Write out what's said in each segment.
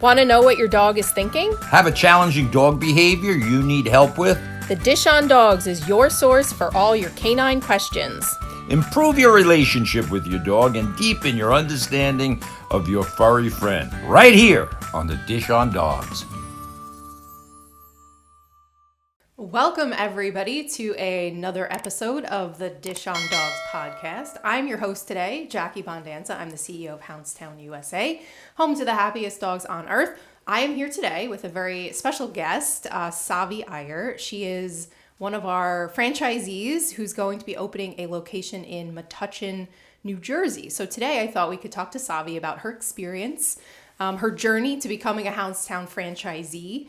Want to know what your dog is thinking? Have a challenging dog behavior you need help with? The Dish on Dogs is your source for all your canine questions. Improve your relationship with your dog and deepen your understanding of your furry friend. Right here on the Dish on Dogs. Welcome, everybody, to another episode of the Dish on Dogs podcast. I'm your host today, Jackie Bondanza. I'm the CEO of Houndstown USA, home to the happiest dogs on earth. I am here today with a very special guest, Savi Iyer. She is one of our franchisees who's going to be opening a location in Metuchen, New Jersey. So today I thought we could talk to Savi about her experience, her journey to becoming a Houndstown franchisee,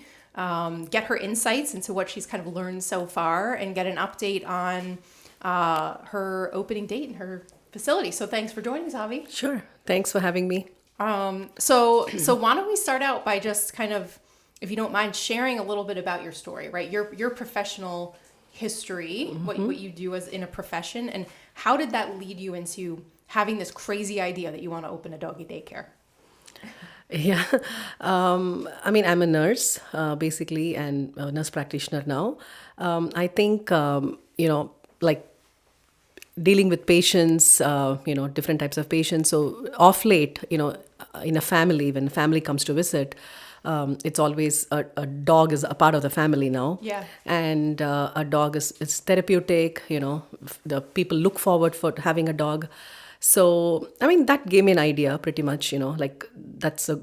get her insights into what she's kind of learned so far, and get an update on her opening date and her facility. So thanks for joining, Savi. Sure. Thanks for having me. So why don't we start out by just kind of, if you don't mind, sharing a little bit about your story, right? Your professional history, what you do as in a profession, and how did that lead you into having this crazy idea that you want to open a doggy daycare? Yeah. I'm a nurse, basically, and a nurse practitioner now. I think, like dealing with patients, different types of patients. So off late, in a family, when family comes to visit, it's always a dog is a part of the family now. Yeah. And a dog is therapeutic, the people look forward for having a dog. So, that gave me an idea pretty much, like that's a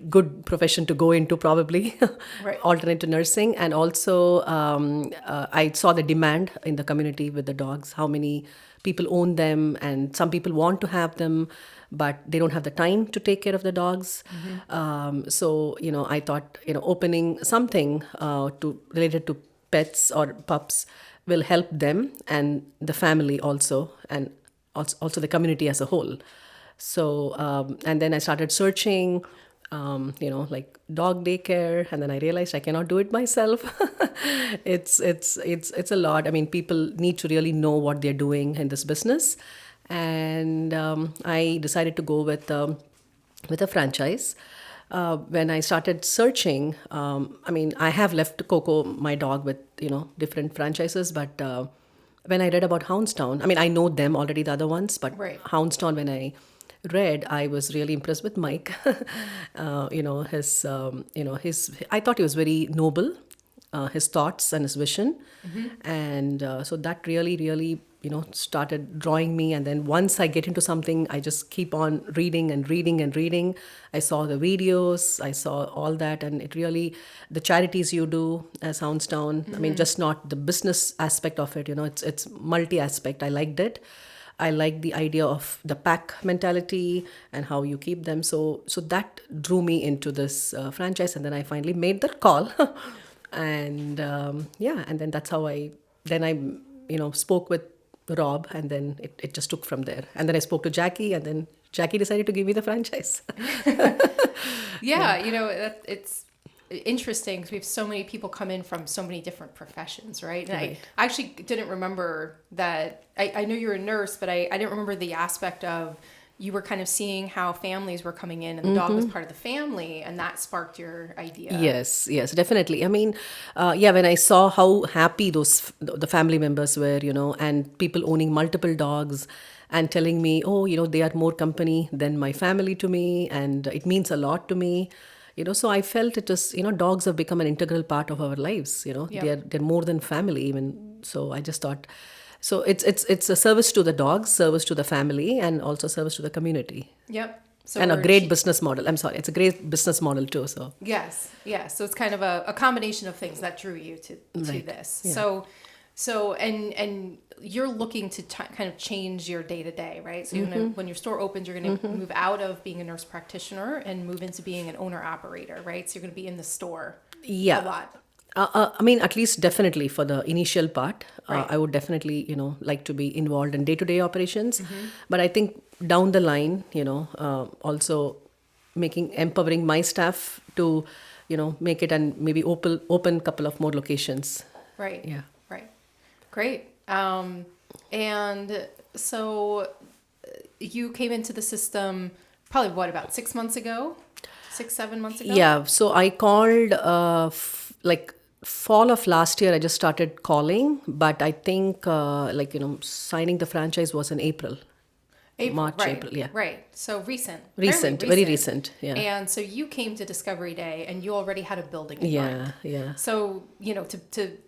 good profession to go into probably, Right. alternate to nursing. And also I saw the demand in the community with the dogs, how many people own them, and some people want to have them, but they don't have the time to take care of the dogs. So, I thought, opening something related to pets or pups will help them and the family also, and also the community as a whole. So, and then I started searching, like dog daycare, and then I realized I cannot do it myself. It's a lot. People need to really know what they're doing in this business, and I decided to go with a franchise. When I started searching, I have left Coco, my dog, with different franchises, but when I read about Houndstown, I know them already, the other ones, but Right. Houndstown, when I read, I was really impressed with Mike. His I thought he was very noble, his thoughts and his vision, and so that really started drawing me. And then once I get into something, I just keep on reading and reading and reading. I saw the videos, I saw all that, and it really, the charities you do as Houndstown, just not the business aspect of it, it's multi-aspect. I liked it. I like the idea of the pack mentality and how you keep them. So that drew me into this franchise, and then I finally made that call. And and then that's how I spoke with Rob, and then it just took from there. And then I spoke to Jackie, and then Jackie decided to give me the franchise. It's interesting because we have so many people come in from so many different professions, right? And Right. I actually didn't remember that. I know you're a nurse, but I didn't remember the aspect of you were kind of seeing how families were coming in, and the dog was part of the family, and that sparked your idea. Yes, definitely. When I saw how happy the family members were, and people owning multiple dogs and telling me, oh, they are more company than my family to me, and it means a lot to me. So I felt it was, dogs have become an integral part of our lives. Yeah. They're more than family even. So I just thought, so it's a service to the dogs, service to the family, and also service to the community. Yep. So And a we're great business model. I'm sorry, it's a great business model too. So Yes. So it's kind of a combination of things that drew you to Right. this. Yeah. So and you're looking to kind of change your day to day, right? So you're gonna, when your store opens, you're going to move out of being a nurse practitioner and move into being an owner operator, right? So you're going to be in the store Yeah. a lot. At least definitely for the initial part, Right. I would definitely, like to be involved in day-to-day operations. But I think down the line, also empowering my staff to, make it and maybe open couple of more locations. Right. Yeah. Right. Great. And so you came into the system probably about 6 months ago? 6-7 months ago? Yeah, so I called like fall of last year. I just started calling, but I think signing the franchise was in April. March, right, April, yeah. Right. So recent. Recent, Fairly very recent, yeah. And so you came to Discovery Day and you already had a building in Yeah, mind. yeah. So,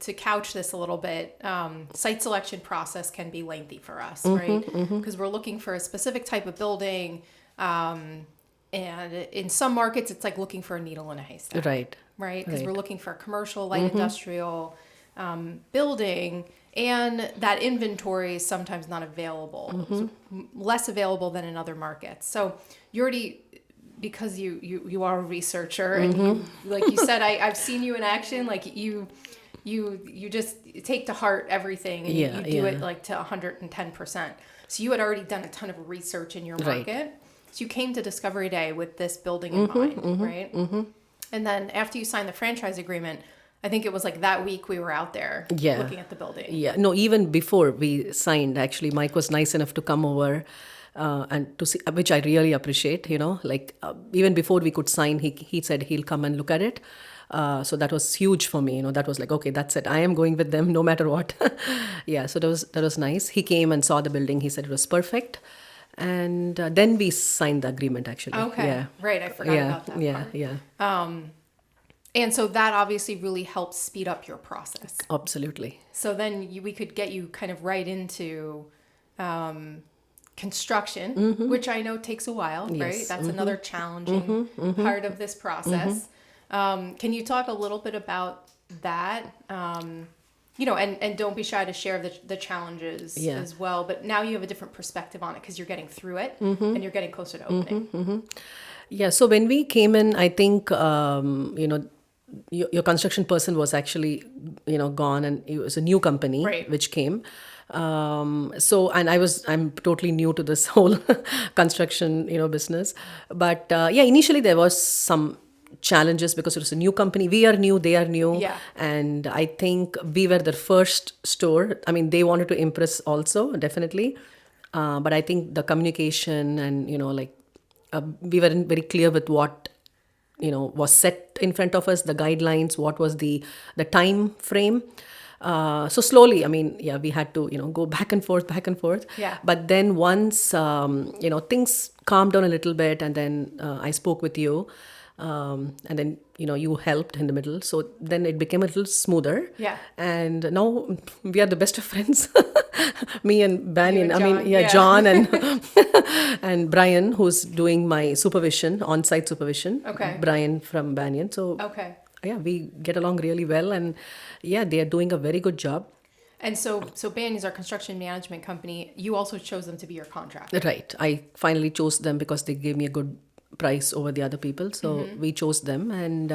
to couch this a little bit, site selection process can be lengthy for us, right? Because we're looking for a specific type of building. And in some markets, it's like looking for a needle in a haystack. Right. Right? Because Right. we're looking for a commercial, light industrial building, and that inventory is sometimes not available, so less available than in other markets. So you already, because you are a researcher, and you, like you said, I've seen you in action. Like you just take to heart everything, and Yeah, you do yeah. it like to 110%. So you had already done a ton of research in your Right. market. So you came to Discovery Day with this building in mind, right? And then after you signed the franchise agreement, I think it was like that week we were out there Yeah. looking at the building. Yeah, no, even before we signed, actually, Mike was nice enough to come over and to see, which I really appreciate, even before we could sign, he said he'll come and look at it. So that was huge for me, that was like, okay, that's it. I am going with them no matter what. Yeah, so that was nice. He came and saw the building. He said it was perfect. And then we signed the agreement, actually. Okay. Yeah. Right. I forgot Yeah, about that yeah, part. yeah, And so that obviously really helps speed up your process. absolutely. So then we could get you kind of right into construction, which I know takes a while, right? Yes. That's another challenging part of this process. Can you talk a little bit about that? And don't be shy to share the challenges Yeah. as well. But now you have a different perspective on it because you're getting through it and you're getting closer to opening. Yeah, so when we came in, I think, your construction person was actually, gone, and it was a new company Right. which came. And I'm totally new to this whole construction, business. But initially there was some challenges because it was a new company. We are new, they are new. Yeah. And I think we were the first store. I mean, they wanted to impress also, definitely. But I think the communication and, we weren't very clear with what was set in front of us, the guidelines, what was the time frame. So slowly, I mean, we had to go back and forth. Yeah. But then once things calmed down a little bit, and then I spoke with you, and then you helped in the middle, so then it became a little smoother. Yeah. And now we are the best of friends. Me and Banyan, and John, yeah. John and and Brian, who's doing my supervision, on-site supervision. Okay. Brian from Banyan. So Okay. yeah, we get along really well, and they are doing a very good job. And so Banyan is our construction management company. You also chose them to be your contractor. Right. I finally chose them because they gave me a good price over the other people. So we chose them, and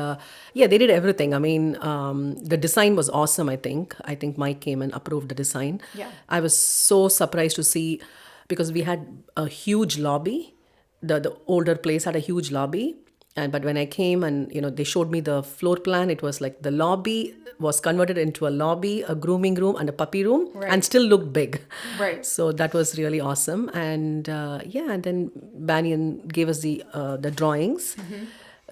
they did everything. I mean, the design was awesome, I think. I think Mike came and approved the design. Yeah. I was so surprised to see, because we had a huge lobby. The older place had a huge lobby. But when I came and they showed me the floor plan, it was like the lobby was converted into a lobby, a grooming room, and a puppy room, Right. and still looked big. Right. So that was really awesome. And and then Banyan gave us the drawings.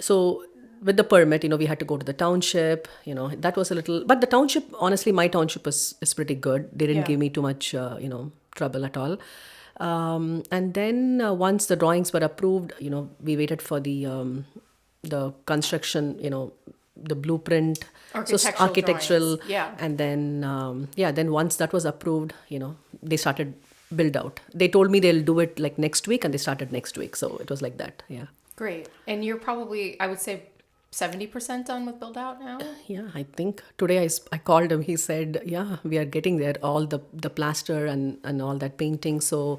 So with the permit, we had to go to the township. That was a little, but the township, honestly, my township is pretty good. They didn't Yeah. give me too much trouble at all. And then once the drawings were approved, we waited for the construction, the blueprint, Architectural drawings, yeah. and then then once that was approved, they started build out. They told me they'll do it like next week, and they started next week. So it was like that. Yeah. Great. And you're probably, I would say, 70% done with build out now? Yeah, I think today I called him. He said, we are getting there, all the plaster and all that painting. So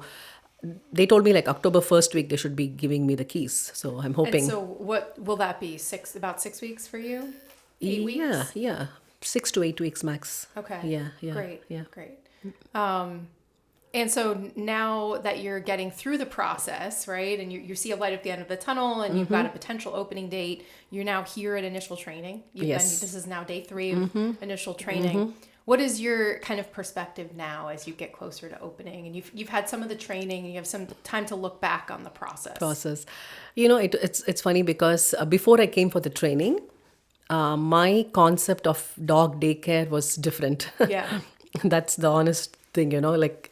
they told me like October 1st week, they should be giving me the keys. So I'm hoping. And so what will that be? About 6 weeks for you? 8 weeks? Yeah. 6 to 8 weeks max. Okay. Yeah. Great. Yeah. Great. And so now that you're getting through the process, right, and you see a light at the end of the tunnel, and you've got a potential opening date, you're now here at initial training. Yes. This is now day 3 of initial training. what is your kind of perspective now as you get closer to opening, and you've had some of the training and you have some time to look back on the process? It's funny because before I came for the training, my concept of dog daycare was different. Yeah. That's the honest thing, like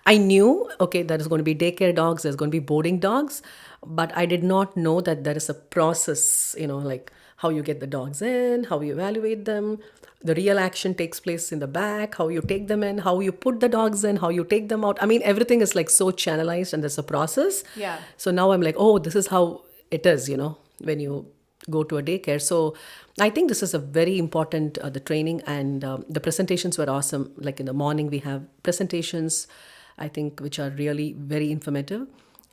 I knew, okay, there is going to be daycare dogs, there's going to be boarding dogs, but I did not know that there is a process, like how you get the dogs in, how you evaluate them. The real action takes place in the back, how you take them in, how you put the dogs in, how you take them out. I mean, everything is like so channelized and there's a process. Yeah. So now I'm like, oh, this is how it is, when you go to a daycare. So I think this is a very important, the training, and the presentations were awesome. Like in the morning, we have presentations, I think, which are really very informative.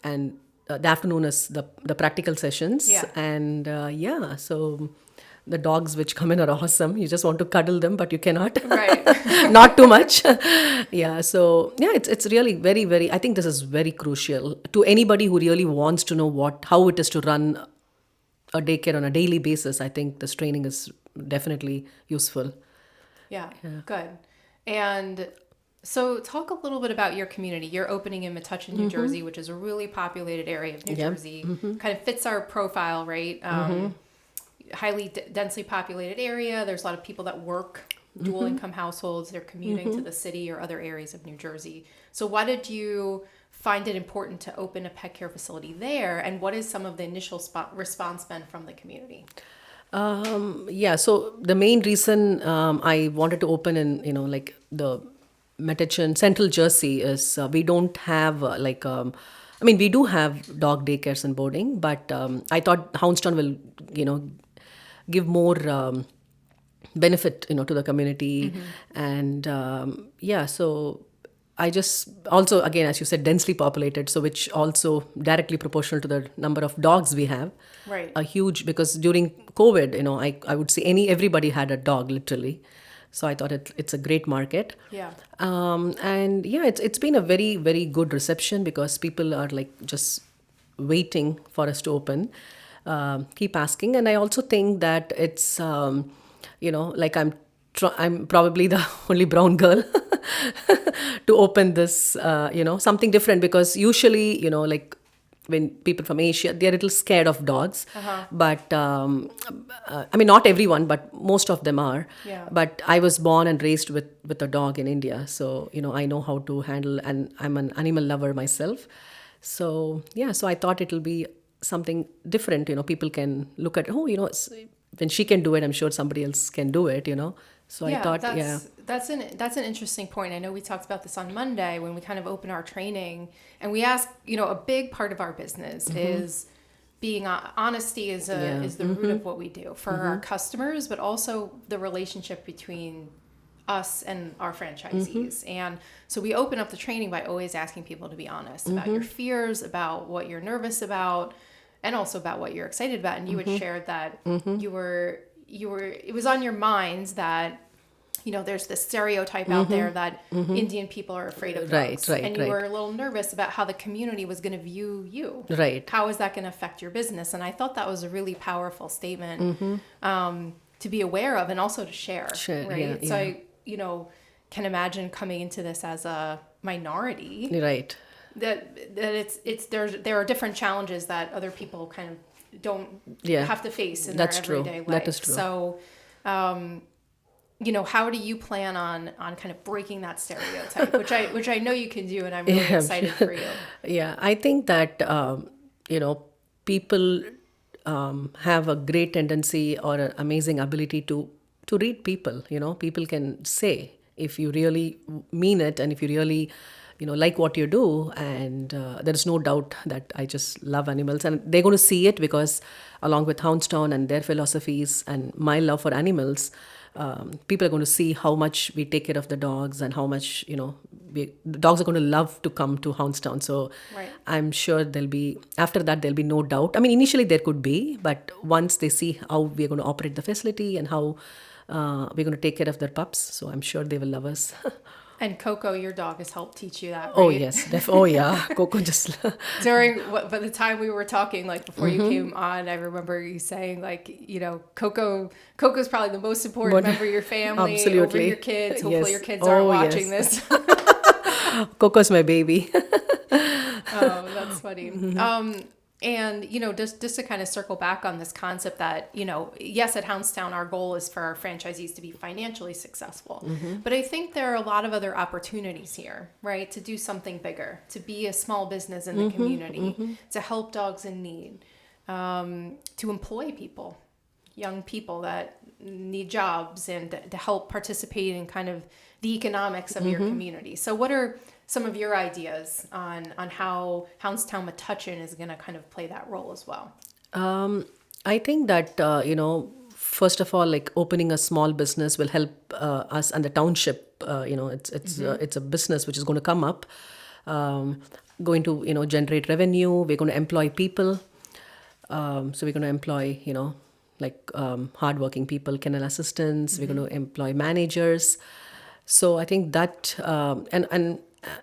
And the afternoon is the practical sessions. Yeah. And so the dogs which come in are awesome. You just want to cuddle them, but you cannot. Right. Not too much. So it's really very, very, I think this is very crucial to anybody who really wants to know how it is to run a daycare on a daily basis. I think this training is definitely useful. Yeah. Good. And so talk a little bit about your community. You're opening in Metuchen, New Jersey, which is a really populated area of New Jersey. Kind of fits our profile, right? Highly densely populated area. There's a lot of people that work dual income households. They're commuting to the city or other areas of New Jersey. So why did you find it important to open a pet care facility there? And what is some of the initial response been from the community? So the main reason I wanted to open in, like the Metuchen, Central Jersey is we don't have we do have dog daycares and boarding, but I thought Houndstown will, give more benefit, to the community. And so I just also, again, as you said, densely populated, so which also directly proportional to the number of dogs we have. Right. A huge, because during COVID, I would say everybody had a dog literally. So I thought it's a great market. Yeah. It's been a very, very good reception because people are like just waiting for us to open, keep asking. And I also think that it's, like I'm probably the only brown girl to open this, something different, because usually, like when people from Asia, they're a little scared of dogs. But not everyone, but most of them are. Yeah. But I was born and raised with a dog in India. So, I know how to handle, and I'm an animal lover myself. So, so I thought it'll be something different. People can look at, when she can do it, I'm sure somebody else can do it, So I thought, that's an interesting point. I know we talked about this on Monday when we kind of opened our training, and we asked, a big part of our business is being honesty is the root of what we do for our customers, but also the relationship between us and our franchisees. And so we open up the training by always asking people to be honest about your fears, about what you're nervous about, and also about what you're excited about. And you had shared that you were it was on your minds that there's this stereotype out there that Indian people are afraid of dogs. Right, and you were a little nervous about how the community was going to view you. Right. How is that going to affect your business? And I thought that was a really powerful statement to be aware of and also to share. Right. Yeah, so I, can imagine coming into this as a minority. Right. That there are different challenges that other people kind of don't have to face in their everyday life. That is true. So, how do you plan on kind of breaking that stereotype, which I know you can do, and I'm really excited for you. Yeah, I think that people have a great tendency or an amazing ability to read people. People can say if you really mean it, and if you really like what you do. And there is no doubt that I just love animals, and they're going to see it because along with Houndstown and their philosophies and my love for animals, people are going to see how much we take care of the dogs, and how much the dogs are going to love to come to Houndstown. So right. I'm sure after that there'll be no doubt. I mean, initially there could be, but once they see how we're going to operate the facility and how we're going to take care of their pups, so I'm sure they will love us. And Coco, your dog, has helped teach you that, right? Oh yes, oh yeah, Coco just By the time we were talking, like before you came on, I remember you saying like, Coco's probably the most important member of your family over Absolutely. your kids. Hopefully Yes. your kids aren't Oh, watching yes. this. Coco's my baby. Oh, that's funny. And just to kind of circle back on this concept that, yes, at Houndstown, our goal is for our franchisees to be financially successful. But I think there are a lot of other opportunities here, right? To do something bigger, to be a small business in the community, to help dogs in need, to employ people, young people that need jobs, and to help participate in kind of the economics of your community. So what are some of your ideas on how Houndstown Metuchen is going to kind of play that role as well? I think that first of all, like opening a small business will help us and the township. It's a business which is going to come up, going to generate revenue. We're going to employ people. So we're going to employ hardworking people, kennel assistants. We're going to employ managers. So I think that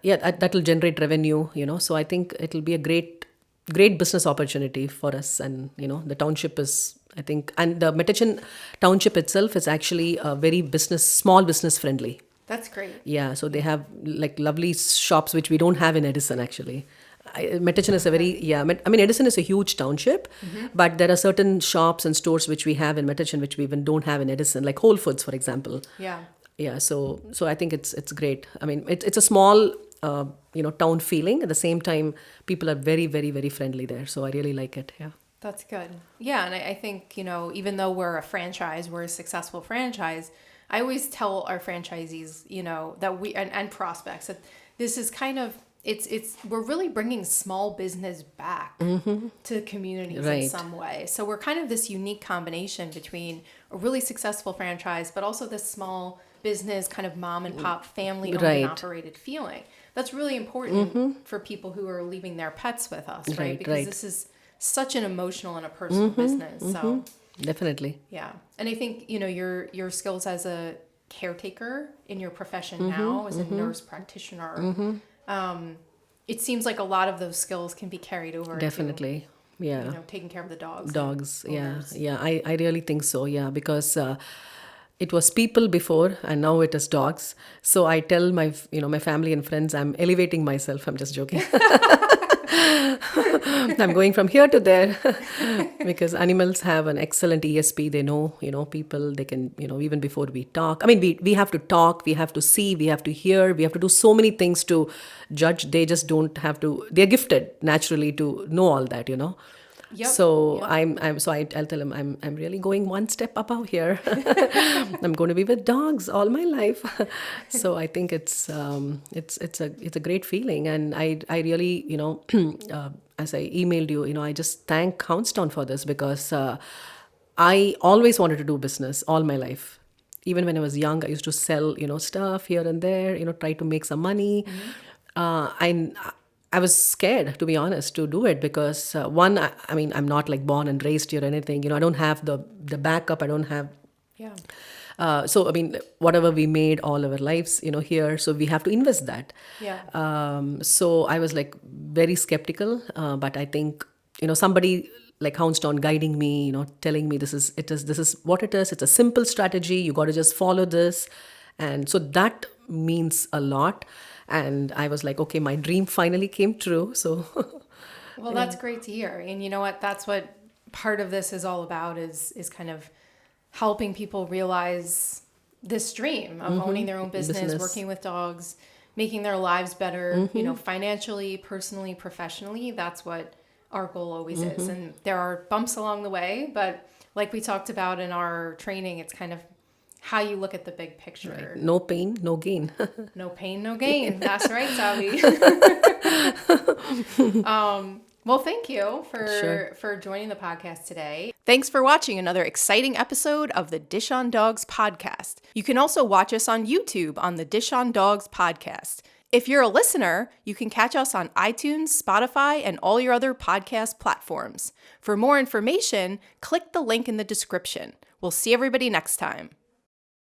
that will generate revenue. So I think it'll be a great business opportunity for us. And the township is, I think, and the Metuchen township itself is actually a very small business friendly. That's great. Yeah, so they have like lovely shops which we don't have in Edison actually. Metuchen is a very, Edison is a huge township, but there are certain shops and stores which we have in Metuchen which we even don't have in Edison, like Whole Foods, for example. Yeah. Yeah, so I think it's great. I mean, it's a small, town feeling. At the same time, people are very, very, very friendly there. So I really like it. Yeah. That's good. Yeah, and I think, even though we're a successful franchise, I always tell our franchisees, that we, and prospects, that this is kind of, we're really bringing small business back to communities in some way. So we're kind of this unique combination between a really successful franchise, but also this small business kind of mom and pop family owned and operated feeling. That's really important for people who are leaving their pets with us, right? Because this is such an emotional and a personal business. So definitely. Yeah. And I think, your skills as a caretaker in your profession now, as a nurse practitioner, it seems like a lot of those skills can be carried over. Definitely. Yeah. Taking care of the dogs. Yeah. I really think so. Yeah. Because it was people before and now it is dogs. So I tell my family and friends, I'm elevating myself. I'm just joking. I'm going from here to there because animals have an excellent ESP. They know, people, they can, even before we talk. I mean, we have to talk, we have to see, we have to hear, we have to do so many things to judge. They just don't have to, they're gifted naturally to know all that, Yep. So I'll tell him I'm really going one step above here. I'm going to be with dogs all my life. So I think it's a great feeling, and I really as I emailed you, I just thank Houndstown for this because I always wanted to do business all my life. Even when I was young, I used to sell stuff here and there, try to make some money. I was scared, to be honest, to do it because one, I'm not like born and raised here or anything. I don't have the backup. I don't have. Yeah. So whatever we made all our lives, here, so we have to invest that. Yeah. So I was like very skeptical, but I think somebody like Houndstown guiding me, telling me this is what it is. It's a simple strategy. You got to just follow this, and so that means a lot. And I was like, okay, my dream finally came true. So, well, that's great to hear. And you know what? That's what part of this is all about is kind of helping people realize this dream of owning their own business, working with dogs, making their lives better, financially, personally, professionally. That's what our goal always is. And there are bumps along the way, but like we talked about in our training, it's kind of how you look at the big picture. Right. No pain, no gain. No pain, no gain. That's right, Savi. Well, thank you for joining the podcast today. Thanks for watching another exciting episode of the Dish on Dogs podcast. You can also watch us on YouTube on the Dish on Dogs podcast. If you're a listener, you can catch us on iTunes, Spotify, and all your other podcast platforms. For more information, click the link in the description. We'll see everybody next time.